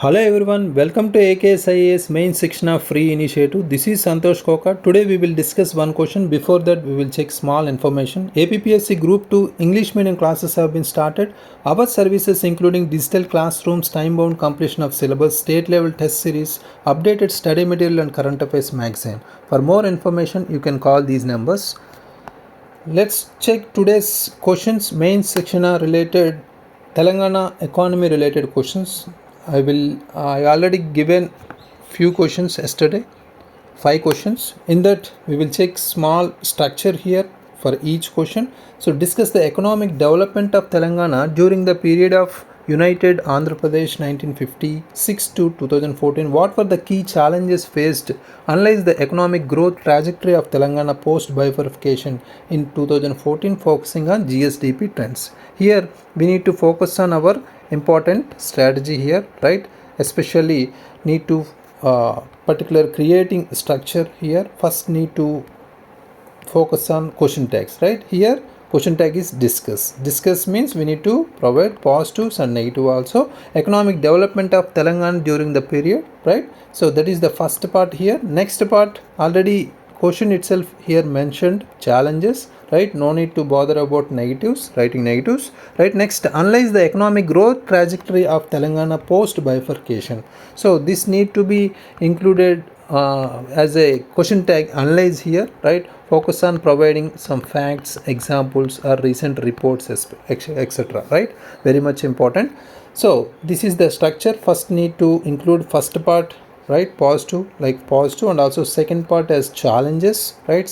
Hello everyone, welcome to AKS IAS main Shikshna free initiative. This is Santosh Koka. Today we will discuss one question. Before that we will check small information. APPSC Group 2 English medium classes have been started. Our services including digital classrooms, time-bound completion of syllabus, state level test series, updated study material and current affairs magazine. For more information you can call these numbers. Let's check today's questions. Main section are related Telangana economy related questions. I already given few questions yesterday, 5 questions. In that we will check small structure here for each question. So discuss the economic development of Telangana during the period of United Andhra Pradesh 1956 to 2014. What were the key challenges faced? Analyze the economic growth trajectory of Telangana post bifurcation in 2014, focusing on GSDP trends. Here we need to focus on our important strategy here, right? Especially need to particular creating structure here. First need to focus on question tags, right? Here question tag is discuss means we need to provide positives and negative also. Economic development of Telangana during the period, right? So that is the first part here. Next part, already question itself here mentioned challenges, right? No need to bother about negatives, writing negatives, right? Next, analyze the economic growth trajectory of Telangana post bifurcation. So this need to be included as a question tag, analyze here, right? Focus on providing some facts, examples or recent reports, etc., right? Very much important. So this is the structure. First need to include first part, right? Positive, like positive, and also second part as challenges, right?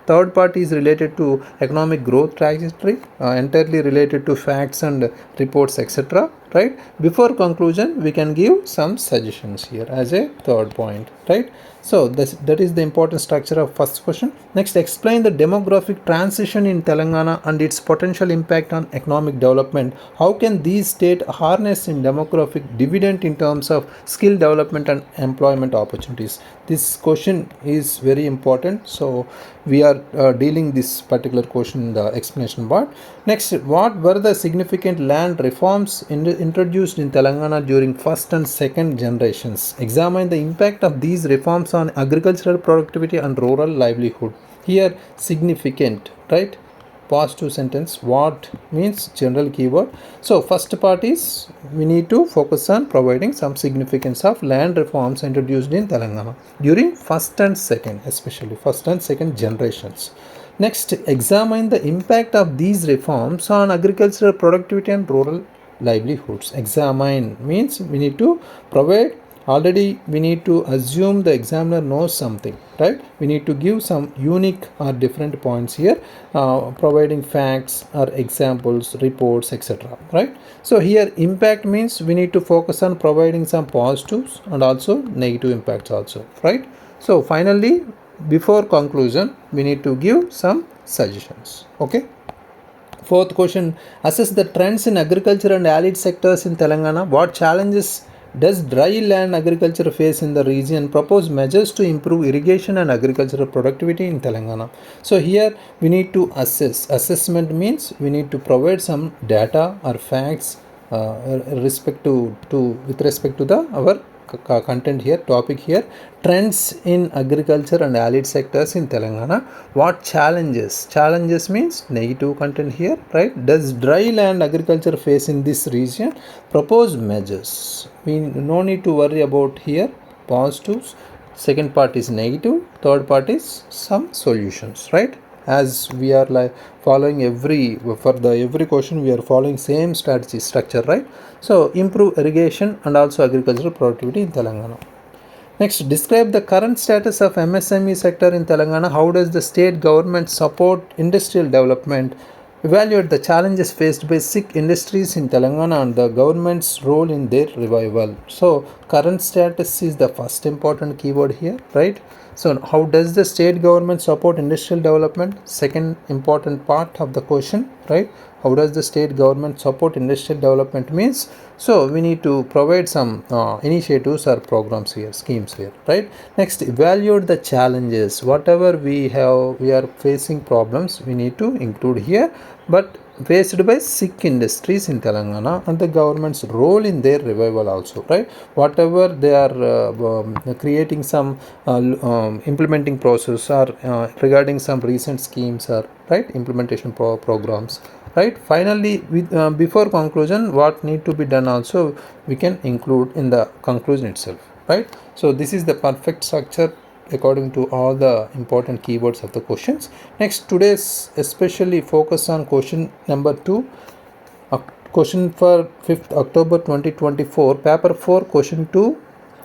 Third part is related to economic growth trajectory, entirely related to facts and reports, etc., right? Before conclusion we can give some suggestions here as a third point, right? So that is the important structure of first question. Next, explain the demographic transition in Telangana and its potential impact on economic development. How can these state harness in demographic dividend in terms of skill development and employment opportunities? This question is very important, so we are dealing this particular question in the explanation part. Next, what were the significant land reforms introduced in Telangana during first and second generations? Examine the impact of these reforms on agricultural productivity and rural livelihood. Here significant, right? Positive sentence. What means general keyword. So first part is we need to focus on providing some significance of land reforms introduced in Telangana during first and second, especially first and second generations. Next, examine the impact of these reforms on agricultural productivity and rural livelihoods. Examine means we need to provide. Already we need to assume the examiner knows something, right? We need to give some unique or different points here, providing facts or examples, reports, etc., right? So here impact means we need to focus on providing some positives and also negative impacts also, right? So finally, before conclusion we need to give some suggestions. Okay. Fourth question, assess the trends in agriculture and allied sectors in Telangana. What challenges does dry land agriculture face in the region? Propose measures to improve irrigation and agricultural productivity in Telangana. So here we need to assess. Assessment means we need to provide some data or facts with respect to the our content here, topic here. Trends in agriculture and allied sectors in Telangana. What challenges? Challenges means negative content here, right? Does dry land agriculture face in this region? Propose measures. We no need to worry about here positives. Second part is negative. Third part is some solutions, right? As we are like following every question we are following same strategy structure, right? So improve irrigation and also agricultural productivity in Telangana. Next, describe the current status of MSME sector in Telangana. How does the state government support industrial development? Evaluate the challenges faced by sick industries in Telangana and the government's role in their revival. So current status is the first important keyword here, right? So how does the state government support industrial development? Second important part of the question, right? How does the state government support industrial development means? So we need to provide some initiatives or programs here, schemes here, right? Next, evaluate the challenges. Whatever we are facing problems, we need to include here. But faced by sick industries in Telangana and the government's role in their revival also, right? Whatever they are creating some implementing process or regarding some recent schemes or right implementation programs, right? Finally, with before conclusion, what need to be done also we can include in the conclusion itself, right? So this is the perfect structure according to all the important keywords of the questions. Next, today's especially focus on question number 2, question for 5th October 2024, paper 4, question 2,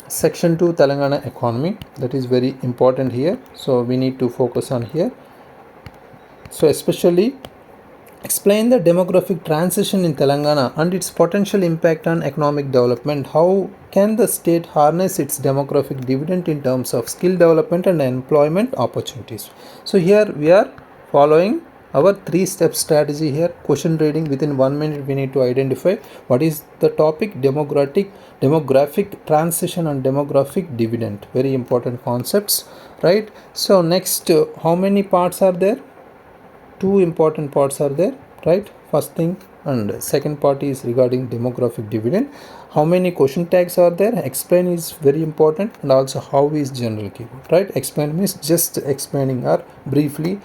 section 2, Telangana economy. That is very important here, so we need to focus on here. So especially explain the demographic transition in Telangana and its potential impact on economic development. How can the state harness its demographic dividend in terms of skill development and employment opportunities? So here we are following our 3-step strategy here. Question reading within 1 minute we need to identify what is the topic, demographic transition and demographic dividend. Very important concepts, right? So next, how many parts are there? 2 important parts are there, right? First thing and second part is regarding demographic dividend. How many question tags are there? Explain is very important, and also how is general keyword, right? Explain means just explaining or briefly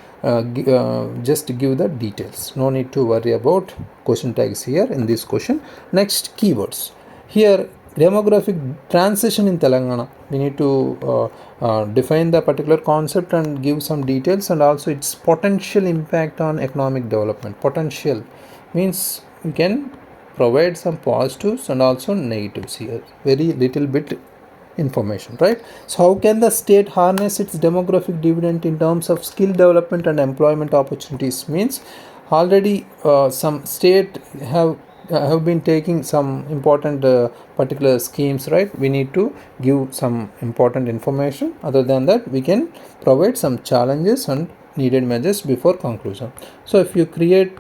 just give the details. No need to worry about question tags here in this question. Next, keywords. Here, demographic transition in Telangana. We need to define the particular concept and give some details, and also its potential impact on economic development. Potential means we can provide some positives and also negatives here. Very little bit information, right? So how can the state harness its demographic dividend in terms of skill development and employment opportunities? Means already some state have been taking some important particular schemes, right? We need to give some important information. Other than that, we can provide some challenges and needed measures before conclusion. So if you create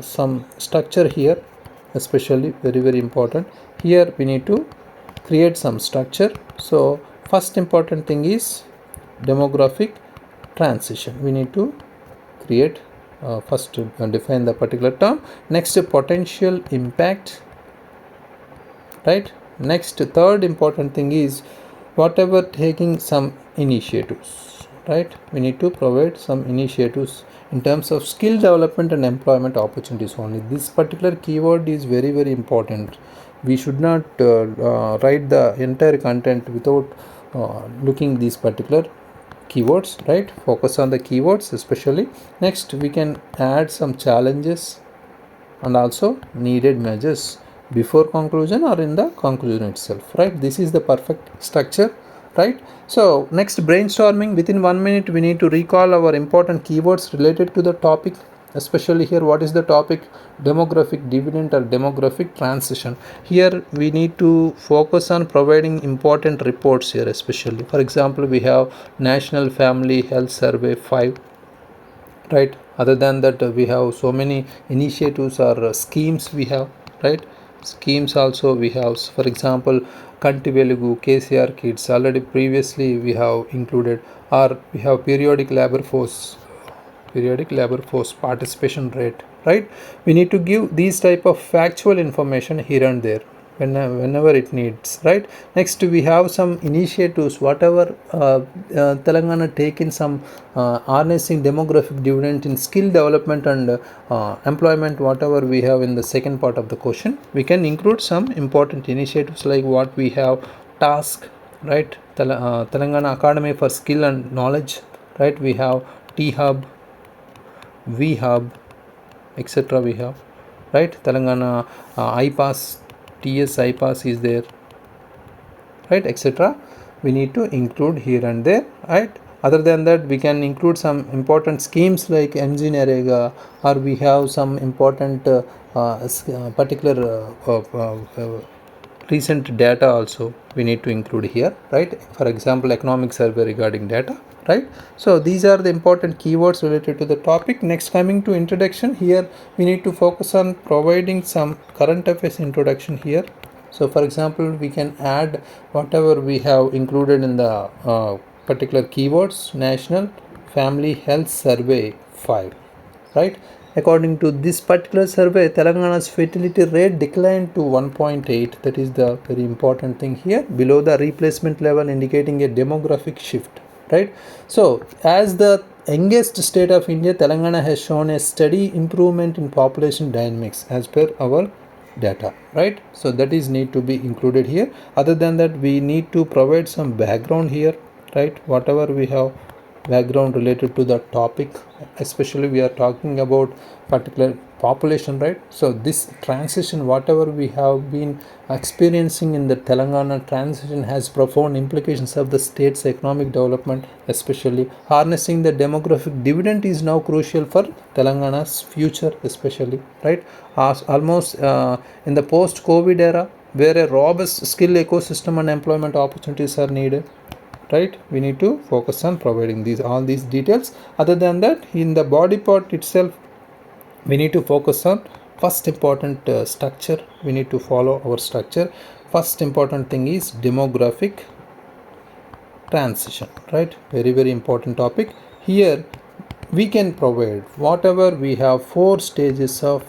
some structure here, especially very important, here we need to create some structure. So first important thing is demographic transition. We need to create first define the particular term. Next, potential impact, right? Next, third important thing is whatever taking some initiatives, right? We need to provide some initiatives in terms of skill development and employment opportunities only. This particular keyword is very important. We should not write the entire content without looking these particular keywords, right? Focus on the keywords especially. Next, we can add some challenges and also needed measures before conclusion or in the conclusion itself, right? This is the perfect structure, right? So next, brainstorming. Within 1 minute we need to recall our important keywords related to the topic, especially here what is the topic, demographic dividend or demographic transition. Here we need to focus on providing important reports here, especially for example we have National Family Health Survey 5, right? Other than that, we have so many initiatives or schemes we have, right? Schemes also we have, for example Kanti Velugu, KCR Kids, already previously we have included, or we have periodic labor force participation rate, right? We need to give these type of factual information here and there whenever it needs, right? Next, we have some initiatives, whatever Telangana taken some harnessing demographic dividend in skill development and employment, whatever we have in the second part of the question. We can include some important initiatives like what we have, task, right? Telangana Academy for Skill and Knowledge, right? We have T-Hub, V-Hub, etc. we have, right? Telangana IPAS, TS IPAS is there, right, etc. We need to include here and there, right? Other than that, we can include some important schemes like MG Narega, or we have some important particular recent data also we need to include here, right? For example, economic survey regarding data, right? So these are the important keywords related to the topic. Next, coming to introduction, here we need to focus on providing some current affairs introduction here. So for example, we can add whatever we have included in the particular keywords, National Family Health Survey 5, right? According to this particular survey, Telangana's fertility rate declined to 1.8. That is the very important thing here, below the replacement level, indicating a demographic shift, right? So, as the youngest state of India, Telangana has shown a steady improvement in population dynamics as per our data, right? So that is need to be included here. Other than that, we need to provide some background here, right? Whatever we have background related to the topic, especially we are talking about particular population, right? So this transition, whatever we have been experiencing in the Telangana transition, has profound implications of the state's economic development. Especially harnessing the demographic dividend is now crucial for Telangana's future, especially, right? As almost in the post COVID era, where a robust skill ecosystem and employment opportunities are needed, right? We need to focus on providing all these details. Other than that, in the body part itself, we need to focus on first important structure. We need to follow our structure. First important thing is demographic transition, right? Very, very important topic. Here we can provide whatever we have 4 stages of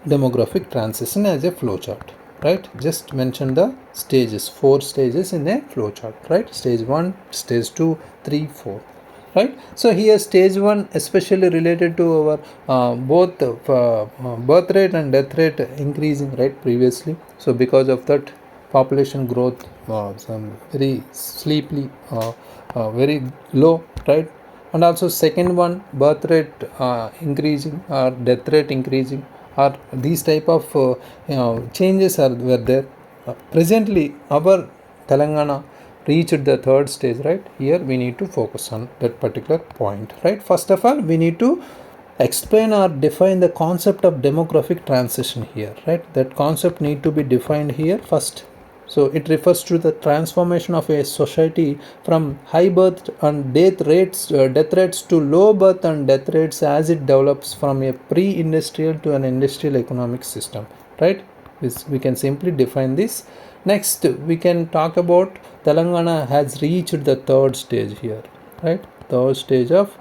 demographic transition as a flowchart, right? Just mention the stages, 4 stages in a flowchart, right? Stage 1, stage 2, 3, 4, right? So here stage 1 especially related to our both birth rate and death rate increasing, right? Previously, so because of that population growth, some very sleepily very low, right? And also second one, birth rate increasing or death rate increasing, or these type of changes were there. Presently our Telangana reached the third stage, right? Here we need to focus on that particular point, right? First of all, we need to explain or define the concept of demographic transition here, right? That concept need to be defined here first. So it refers to the transformation of a society from high birth and death rates to low birth and death rates as it develops from a pre-industrial to an industrial economic system, right? We can simply define this. Next, we can talk about Telangana has reached the third stage here, right? Third stage of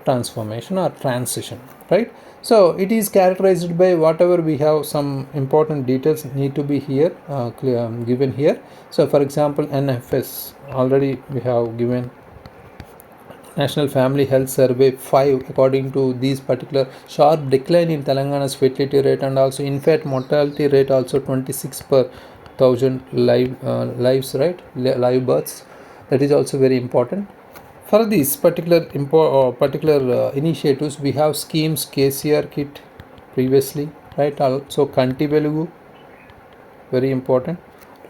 transformation or transition, right? So it is characterized by whatever we have, some important details need to be here given here. So for example, NFS already we have given, National Family Health Survey 5, according to these particular sharp decline in Telangana's fertility rate and also infant mortality rate also 26 per 1000 lives, right? Live births. That is also very important. For these particular initiatives, we have schemes KCR kit previously, right? Also Kanti Velugu, very important,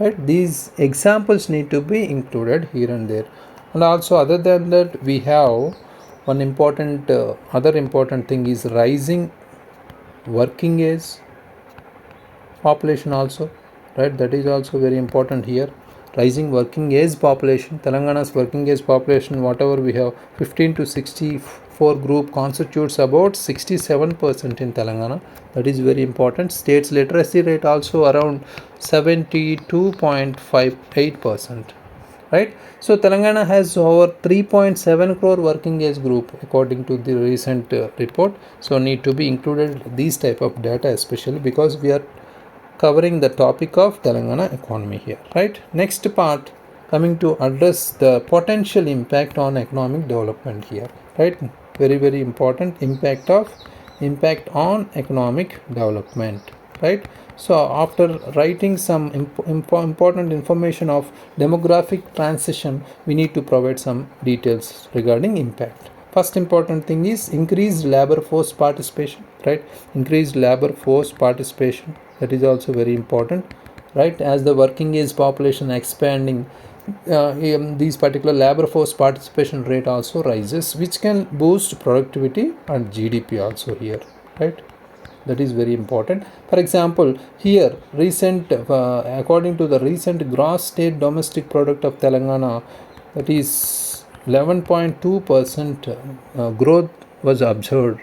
right? These examples need to be included here and there. And also other than that, we have one important other important thing is rising working age population also, right? That is also very important here. Rising working age population, Telangana's working age population, whatever we have, 15 to 64 group constitutes about 67% in Telangana. That is very important. State's literacy rate also around 72.58%, right? So Telangana has over 3.7 crore working age group according to the recent report. So need to be included these type of data, especially because we are covering the topic of Telangana economy here, right? Next part, coming to address the potential impact on economic development here, right? Very, very important impact on economic development, right? So after writing some important information of demographic transition, we need to provide some details regarding impact. First important thing is increased labor force participation, right? Increased labor force participation, that is also very important, right? As the working age population expanding, these particular labor force participation rate also rises, which can boost productivity and GDP also here, right? That is very important. For example, here recent according to the recent gross state domestic product of Telangana, that is 11.2% growth was observed,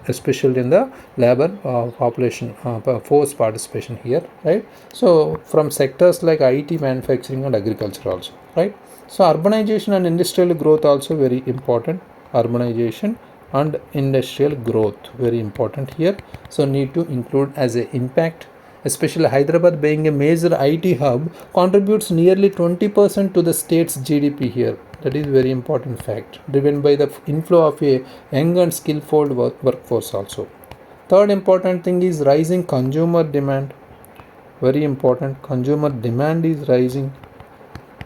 especially in the labor population force participation here, right? So from sectors like IT, manufacturing and agriculture also, right? So urbanization and industrial growth also very important. Urbanization and industrial growth, very important here. So need to include as a impact, especially Hyderabad being a major IT hub contributes nearly 20% to the state's GDP here. That is very important fact, driven by the inflow of a young and skillful workforce also. Third important thing is rising consumer demand, very important. Consumer demand is rising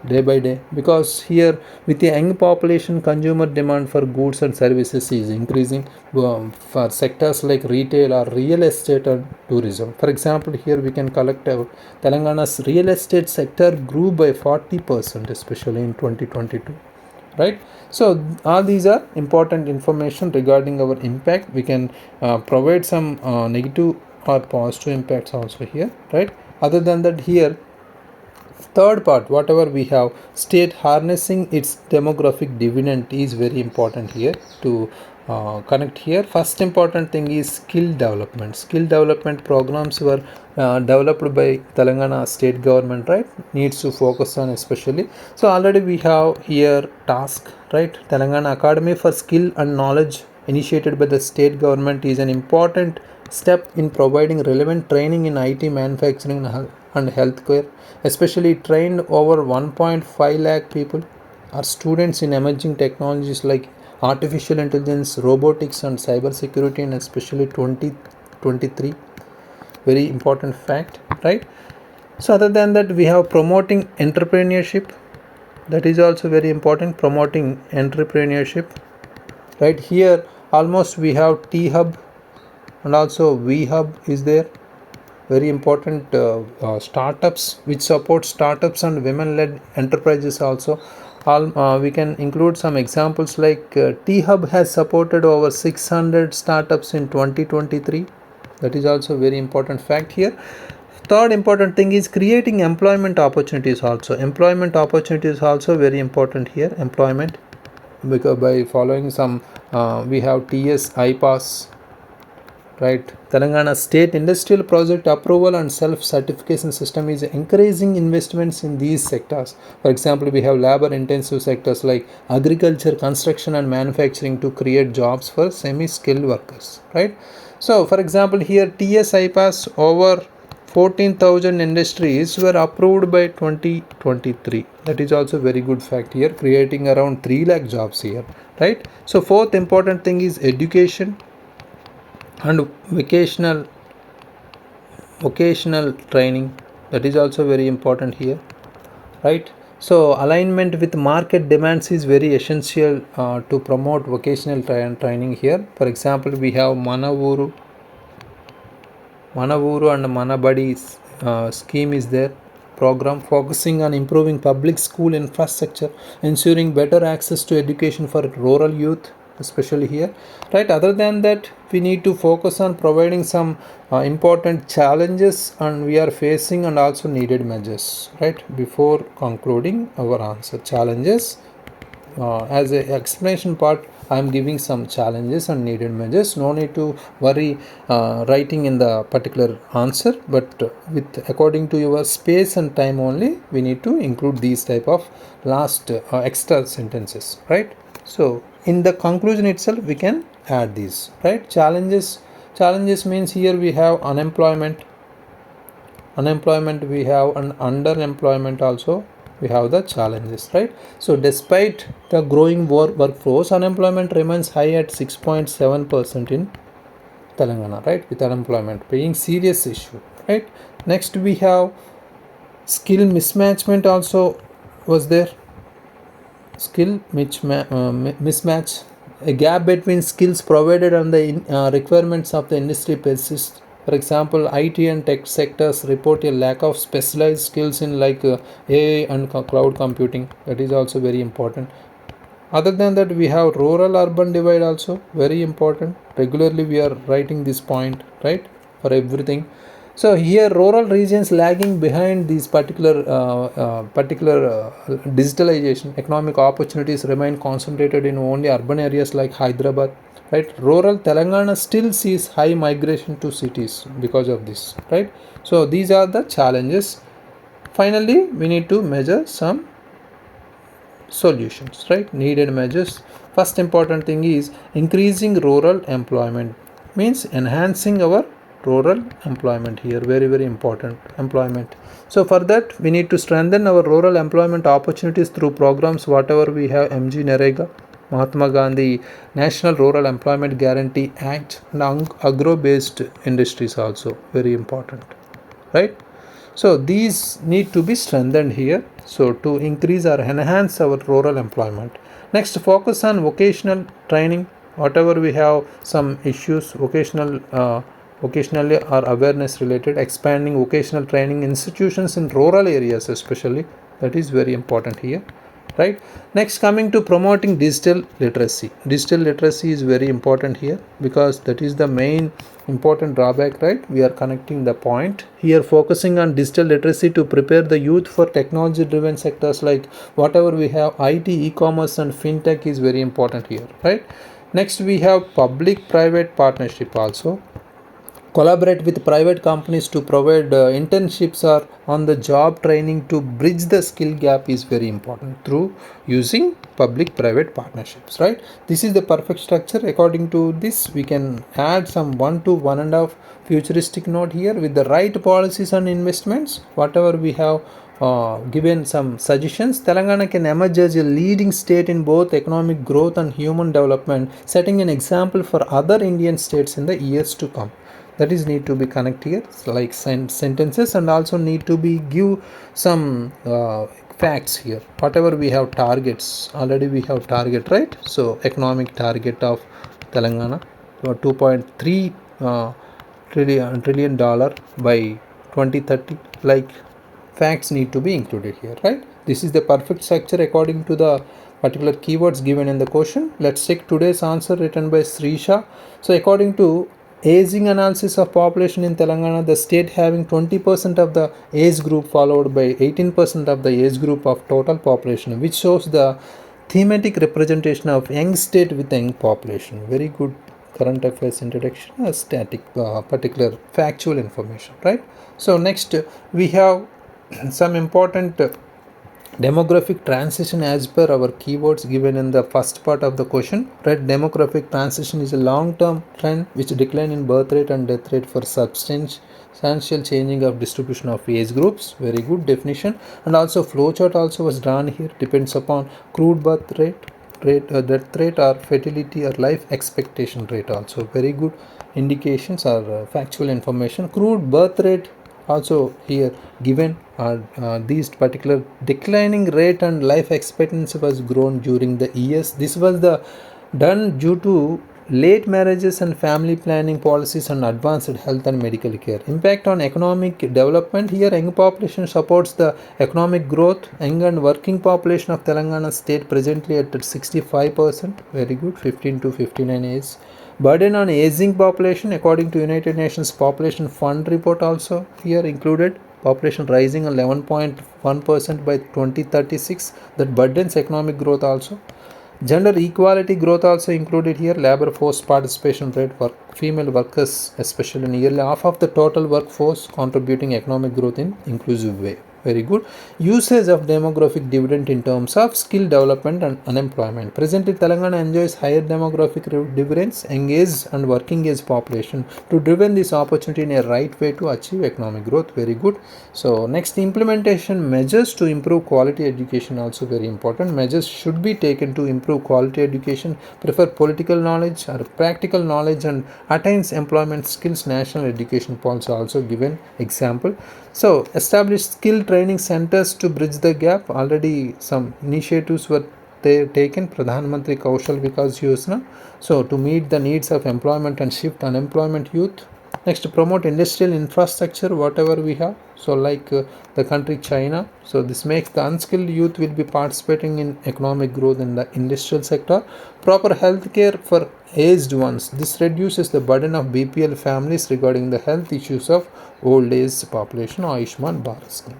day by day, because here with the young population, consumer demand for goods and services is increasing for sectors like retail or real estate and tourism. For example, here we can collect Telangana's real estate sector grew by 40%, especially in 2022, right? So all these are important information regarding our impact. We can provide some negative or positive impacts also here, right? Other than that, here third part, whatever we have, state harnessing its demographic dividend is very important here to connect here. First important thing is skill development programs were developed by Telangana state government, right? Needs to focus on especially. So already we have here task, right? Telangana Academy for Skill and Knowledge, initiated by the state government, is an important step in providing relevant training in IT, manufacturing and healthcare. Especially trained over 1.5 lakh people are students in emerging technologies like artificial intelligence, robotics and cyber security, and especially 2023, very important fact, right? So other than that, we have promoting entrepreneurship, that is also very important, promoting entrepreneurship, right? Here almost we have T hub and also V hub is there, very important. Startups which support startups and women-led enterprises also. We can include some examples like T Hub has supported over 600 startups in 2023. That is also very important fact here. Third important thing is creating employment opportunities also. Employment opportunities also very important here. Employment, because by following some we have TS IPAS, right? Telangana State Industrial Project Approval and Self-Certification System is encouraging investments in these sectors. For example, we have labor-intensive sectors like agriculture, construction and manufacturing to create jobs for semi-skilled workers, right? So, for example, here TS IPAS over 14,000 industries were approved by 2023. That is also very good fact here, creating around 3 lakh jobs here, right? So, fourth important thing is education and vocational training, that is also very important here, right? So alignment with market demands is very essential to promote vocational training here. For example, we have Manavuru and Manabadi scheme is there, program focusing on improving public school infrastructure, ensuring better access to education for rural youth, especially here, right? Other than that, we need to focus on providing some important challenges and we are facing and also needed measures, right? Before concluding our answer, challenges, as a explanation part, I am giving some challenges and needed measures. No need to worry writing in the particular answer, but with according to your space and time only, we need to include these type of last extra sentences, right? So in the conclusion itself, we can add these, right? Challenges means here we have unemployment, we have an underemployment also, we have the challenges, right? So despite the growing workforce, unemployment remains high at 6.7% in Telangana, right? With unemployment being serious issue, right? Next we have skill mismatchment also was there. Skill mismatch, a gap between skills provided and the requirements of the industry persists. For example, IT and tech sectors report a lack of specialized skills in like AI and cloud computing. That is also very important. Other than that, we have rural urban divide also, very important. Regularly we are writing this point, right, for everything. So here rural regions lagging behind these particular digitalization. Economic opportunities remain concentrated in only urban areas like Hyderabad, right? Rural Telangana still sees high migration to cities because of this, right? So these are the challenges. Finally, we need to measure some solutions, right? Needed measures. First important thing is increasing rural employment, means enhancing our rural employment here, very very important employment. So for that we need to strengthen our rural employment opportunities through programs whatever we have, MG Narega, Mahatma Gandhi National Rural Employment Guarantee Act, and agro based industries also very important, right? So these need to be strengthened here, so to increase or enhance our rural employment. Next, focus on vocational training, whatever we have some issues vocationally or awareness related, expanding vocational training institutions in rural areas especially, that is very important here, right? Next, coming to promoting digital literacy. Digital literacy is very important here because that is the main important drawback, right? We are connecting the point here, focusing on digital literacy to prepare the youth for technology driven sectors like whatever we have, IT, e-commerce and fintech is very important here, right? Next, we have public private partnership also, collaborate with private companies to provide internships or on the job training to bridge the skill gap is very important through using public private partnerships, right? This is the perfect structure. According to this, we can add some 1 to 1.5 futuristic note here. With the right policies and investments, whatever we have given some suggestions, Telangana can emerge as a leading state in both economic growth and human development, setting an example for other Indian states in the years to come. That is need to be connect here, like sentences, and also need to be give some facts here. Whatever we have targets, already we have target, right? So economic target of Telangana, 2.3 trillion dollar by 2030, like facts need to be included here, right? This is the perfect structure according to the particular keywords given in the question. Let's check today's answer written by Srisha. So according to aging analysis of population in Telangana, the state having 20% of the age group followed by 18% of the age group of total population, which shows the thematic representation of young state with young population. Very good current affairs introduction, a static particular factual information, right? So next we have some important demographic transition as per our keywords given in the first part of the question, right? Demographic transition is a long-term trend which decline in birth rate and death rate for substantial changing of distribution of age groups. Very good definition. And also flowchart also was drawn here, depends upon crude birth rate, death rate or fertility or life expectation rate also. Very good indications or factual information. Crude birth rate also here given these particular declining rate and life expectancy was grown during the years. This was the done due to late marriages and family planning policies and advanced health and medical care. Impact on economic development here, young population supports the economic growth. Young and working population of Telangana state presently at 65%, very good, 15 to 59 age. Burden on aging population according to United Nations Population Fund report also here included, population rising 11.1% by 2036, that burdens economic growth also. Gender equality growth also included here, labor force participation rate for female workers especially nearly half of the total workforce contributing economic growth in inclusive way. Very good. Usage of demographic dividend in terms of skill development and unemployment. Presently, Telangana enjoys higher demographic dividends, engaged and working age population to driven this opportunity in a right way to achieve economic growth. Very good. So next, implementation measures to improve quality education also very important. Measures should be taken to improve quality education, prefer political knowledge or practical knowledge and attains employment skills. National education policy also given example. So establish skill training centers to bridge the gap. Already some initiatives were taken, Pradhan Mantri Kaushal Vikas Yojana, so to meet the needs of employment and shift unemployment youth. Next, promote industrial infrastructure, whatever we have, so like the country China. So this makes the unskilled youth will be participating in economic growth in the industrial sector. Proper health care for aged ones, this reduces the burden of BPL families regarding the health issues of old age population. Ayushman Bharat scheme.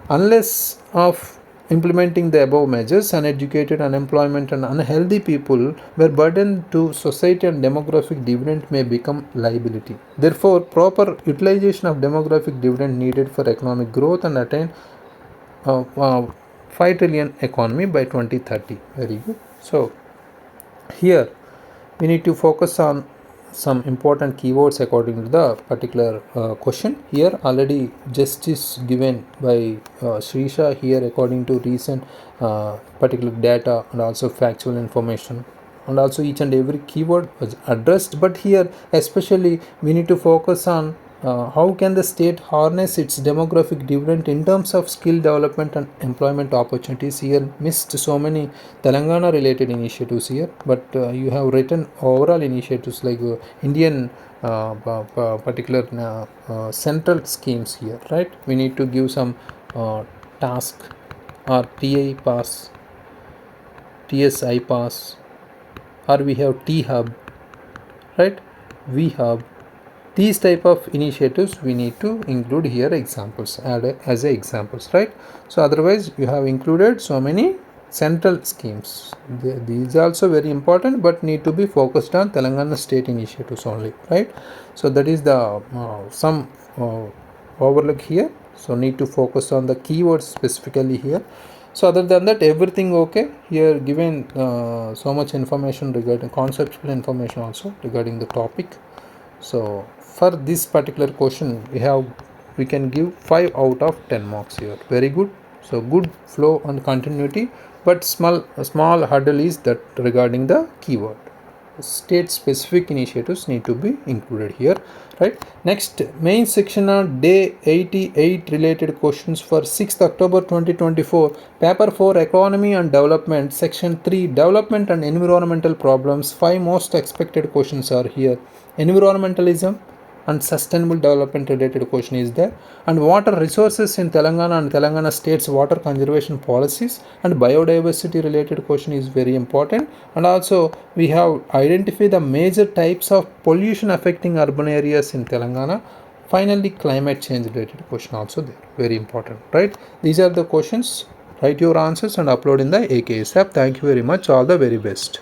Unless of implementing the above measures, uneducated, unemployment and unhealthy people were burdened to society and demographic dividend may become liability. Therefore, proper utilization of demographic dividend needed for economic growth and attain 5 trillion economy by 2030. Very good. So here we need to focus on some important keywords according to the particular question. Here already just is given by Shrisha here according to recent particular data and also factual information, and also each and every keyword was addressed, but here especially we need to focus on how can the state harness its demographic dividend in terms of skill development and employment opportunities. Here missed so many Telangana related initiatives here, but you have written overall initiatives like Indian particular central schemes here, right? We need to give some task or TI pass, TSI pass, or we have T hub, right? V hub. These type of initiatives we need to include here examples, add as a examples, right? So otherwise you have included so many central schemes. These are also very important, but need to be focused on Telangana state initiatives only, right? So that is the some overlook here. So need to focus on the keywords specifically here. So other than that, everything okay. Here given so much information regarding conceptual information also regarding the topic. So for this particular question we can give 5 out of 10 marks here. Very good. So good flow and continuity, but small hurdle is that regarding the keyword. State specific initiatives need to be included here, right? Next, main section on day 88 related questions for 6th October 2024, paper 4 economy and development, section 3 development and environmental problems. 5 most expected questions are here. Environmentalism and sustainable development related question is there, and water resources in Telangana and Telangana state's water conservation policies and biodiversity related question is very important, and also we have identified the major types of pollution affecting urban areas in Telangana. Finally, climate change related question also there, very important, right? These are the questions. Write your answers and upload in the AKS app. Thank you very much. All the very best.